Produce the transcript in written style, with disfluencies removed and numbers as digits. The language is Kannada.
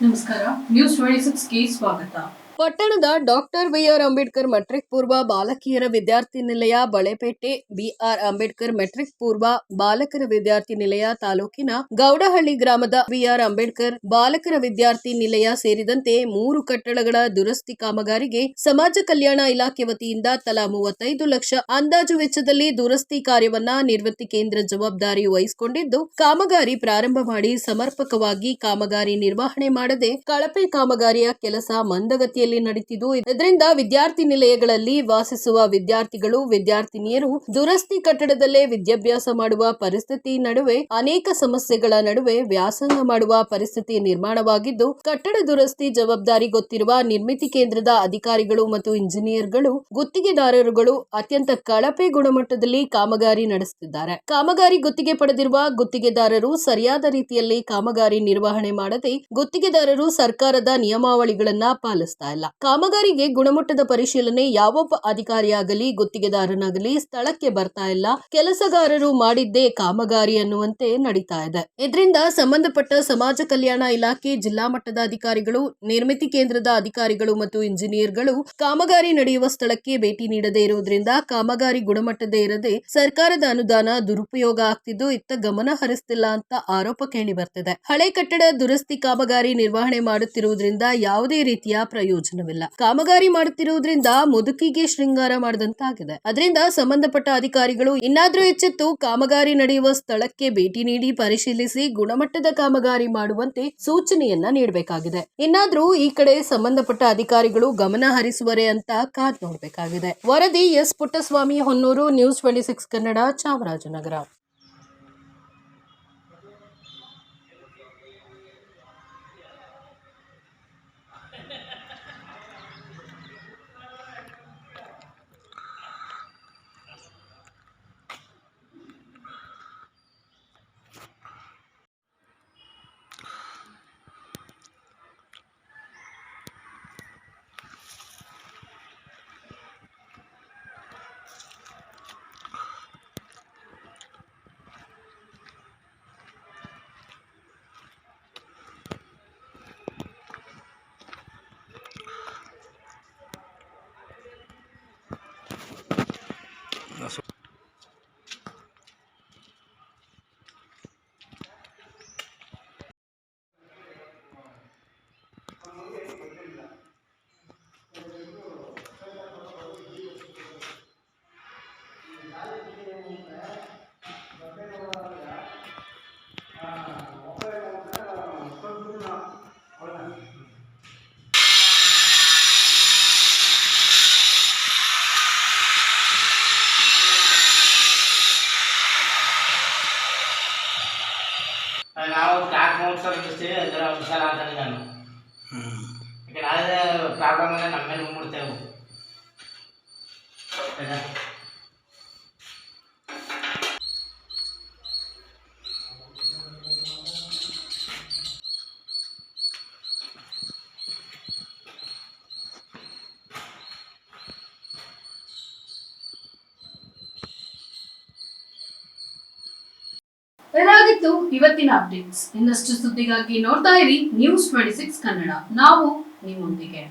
ನಮಸ್ಕಾರ. ನ್ಯೂಸ್ 26ಗೆ ಸ್ವಾಗತ. ಪಟ್ಟಣದ ಡಾಕ್ಟರ್ ಬಿಆರ್ ಅಂಬೇಡ್ಕರ್ ಮೆಟ್ರಿಕ್ ಪೂರ್ವ ಬಾಲಕಿಯರ ವಿದ್ಯಾರ್ಥಿ ನಿಲಯ, ಬಳೆಪೇಟೆ, ಬಿಆರ್ ಅಂಬೇಡ್ಕರ್ ಮೆಟ್ರಿಕ್ ಪೂರ್ವ ಬಾಲಕರ ವಿದ್ಯಾರ್ಥಿ ನಿಲಯ, ತಾಲೂಕಿನ ಗೌಡಹಳ್ಳಿ ಗ್ರಾಮದ ಬಿಆರ್ ಅಂಬೇಡ್ಕರ್ ಬಾಲಕರ ವಿದ್ಯಾರ್ಥಿ ನಿಲಯ ಸೇರಿದಂತೆ 3 ಕಟ್ಟಡಗಳ ದುರಸ್ತಿ ಕಾಮಗಾರಿಗೆ ಸಮಾಜ ಕಲ್ಯಾಣ ಇಲಾಖೆ ವತಿಯಿಂದ ತಲಾ 35 ಲಕ್ಷ ಅಂದಾಜು ವೆಚ್ಚದಲ್ಲಿ ದುರಸ್ತಿ ಕಾರ್ಯವನ್ನ ನಿರ್ವಹಣೆ ಕೇಂದ್ರ ಜವಾಬ್ದಾರಿ ವಹಿಸಿಕೊಂಡಿದ್ದು, ಕಾಮಗಾರಿ ಪ್ರಾರಂಭ ಮಾಡಿ ಸಮರ್ಪಕವಾಗಿ ಕಾಮಗಾರಿ ನಿರ್ವಹಣೆ ಮಾಡದೆ ಕಳಪೆ ಕಾಮಗಾರಿಯ ಕೆಲಸ ಮಂದಗತಿಯಲ್ಲಿ ನಡೆಯುತ್ತಿದ್ದು, ಇದರಿಂದ ವಿದ್ಯಾರ್ಥಿ ನಿಲಯಗಳಲ್ಲಿ ವಾಸಿಸುವ ವಿದ್ಯಾರ್ಥಿಗಳು, ವಿದ್ಯಾರ್ಥಿನಿಯರು ದುರಸ್ತಿ ಕಟ್ಟಡದಲ್ಲೇ ವಿದ್ಯಾಭ್ಯಾಸ ಮಾಡುವ ಪರಿಸ್ಥಿತಿ ನಡುವೆ ಅನೇಕ ಸಮಸ್ಯೆಗಳ ನಡುವೆ ವ್ಯಾಸಂಗ ಮಾಡುವ ಪರಿಸ್ಥಿತಿ ನಿರ್ಮಾಣವಾಗಿದ್ದು, ಕಟ್ಟಡ ದುರಸ್ತಿ ಜವಾಬ್ದಾರಿ ಗೊತ್ತಿರುವ ನಿರ್ಮಿತಿ ಕೇಂದ್ರದ ಅಧಿಕಾರಿಗಳು ಮತ್ತು ಇಂಜಿನಿಯರ್ಗಳು, ಗುತ್ತಿಗೆದಾರರುಗಳು ಅತ್ಯಂತ ಕಳಪೆ ಗುಣಮಟ್ಟದಲ್ಲಿ ಕಾಮಗಾರಿ ನಡೆಸುತ್ತಿದ್ದಾರೆ. ಕಾಮಗಾರಿ ಗುತ್ತಿಗೆ ಪಡೆದಿರುವ ಗುತ್ತಿಗೆದಾರರು ಸರಿಯಾದ ರೀತಿಯಲ್ಲಿ ಕಾಮಗಾರಿ ನಿರ್ವಹಣೆ ಮಾಡದೆ ಗುತ್ತಿಗೆದಾರರು ಸರ್ಕಾರದ ನಿಯಮಾವಳಿಗಳನ್ನ ಪಾಲಿಸ್ತಾ ಇಲ್ಲ. ಕಾಮಗಾರಿಗೆ ಗುಣಮಟ್ಟದ ಪರಿಶೀಲನೆ ಯಾವೊಬ್ಬ ಅಧಿಕಾರಿಯಾಗಲಿ ಗುತ್ತಿಗೆದಾರನಾಗಲಿ ಸ್ಥಳಕ್ಕೆ ಬರ್ತಾ ಇಲ್ಲ. ಕೆಲಸಗಾರರು ಮಾಡಿದ್ದೇ ಕಾಮಗಾರಿ ಅನ್ನುವಂತೆ ನಡೀತಾ ಇದೆ. ಇದರಿಂದ ಸಂಬಂಧಪಟ್ಟ ಸಮಾಜ ಕಲ್ಯಾಣ ಇಲಾಖೆ, ಜಿಲ್ಲಾ ಮಟ್ಟದ ಅಧಿಕಾರಿಗಳು, ನಿರ್ಮಿತಿ ಕೇಂದ್ರದ ಅಧಿಕಾರಿಗಳು ಮತ್ತು ಇಂಜಿನಿಯರ್ಗಳು ಕಾಮಗಾರಿ ನಡೆಯುವ ಸ್ಥಳಕ್ಕೆ ಭೇಟಿ ನೀಡದೇ ಇರುವುದರಿಂದ ಕಾಮಗಾರಿ ಗುಣಮಟ್ಟದೇ ಇರದೆ ಸರ್ಕಾರದ ಅನುದಾನ ದುರುಪಯೋಗ ಆಗ್ತಿದ್ದು, ಇತ್ತ ಗಮನ ಹರಿಸ್ತಿಲ್ಲ ಅಂತ ಆರೋಪ ಕೇಳಿ ಬರ್ತಿದೆ. ಹಳೆ ಕಟ್ಟಡ ದುರಸ್ತಿ ಕಾಮಗಾರಿ ನಿರ್ವಹಣೆ ಮಾಡುತ್ತಿರುವುದರಿಂದ ಯಾವುದೇ ರೀತಿಯ ಪ್ರಯೋಜನವಿಲ್ಲ. ಕಾಮಗಾರಿ ಮಾಡುತ್ತಿರುವುದರಿಂದ ಮುದುಕಿಗೆ ಶೃಂಗಾರ ಮಾಡಿದಂತಾಗಿದೆ. ಅದರಿಂದ ಸಂಬಂಧಪಟ್ಟ ಅಧಿಕಾರಿಗಳು ಇನ್ನಾದ್ರೂ ಎಚ್ಚೆತ್ತು ಕಾಮಗಾರಿ ನಡೆಯುವ ಸ್ಥಳಕ್ಕೆ ಭೇಟಿ ನೀಡಿ ಪರಿಶೀಲಿಸಿ ಗುಣಮಟ್ಟದ ಕಾಮಗಾರಿ ಮಾಡುವಂತೆ ಸೂಚನೆಯನ್ನ ನೀಡಬೇಕಾಗಿದೆ. ಇನ್ನಾದ್ರೂ ಈ ಕಡೆ ಸಂಬಂಧಪಟ್ಟ ಅಧಿಕಾರಿಗಳು ಗಮನ ಹರಿಸುವರೆ ಅಂತ ಕಾದ್ ನೋಡಬೇಕಾಗಿದೆ. ವರದಿ ಎಸ್ ಪುಟ್ಟಸ್ವಾಮಿ, ಹೊನ್ನೂರು, ನ್ಯೂಸ್ 26 ಕನ್ನಡ, ಚಾಮರಾಜನಗರ. ನಾವು ಟ್ರ್ಯಾಕ್ ನೋಡ್ಸೋದಿಸ್ತೀವಿ, ಅದರ ವಿಶಾಲ ಅಂತಾನೆ ನಾನು ಈಗ ನಾಳೆ ಪ್ರಾಬ್ಲಮ್ ಎಲ್ಲ ನಮ್ಮ ಮೇಲೆ ಬಂದ್ಬಿಡ್ತೇವೆ. ಇದಾಗಿತ್ತು ಇವತ್ತಿನ ಅಪ್ಡೇಟ್ಸ್. ಇನ್ನಷ್ಟು ಸುದ್ದಿಗಾಗಿ ನೋಡ್ತಾ ಇರಿ ನ್ಯೂಸ್ 26 ಕನ್ನಡ. ನಾವು ನಿಮ್ಮೊಂದಿಗೆ.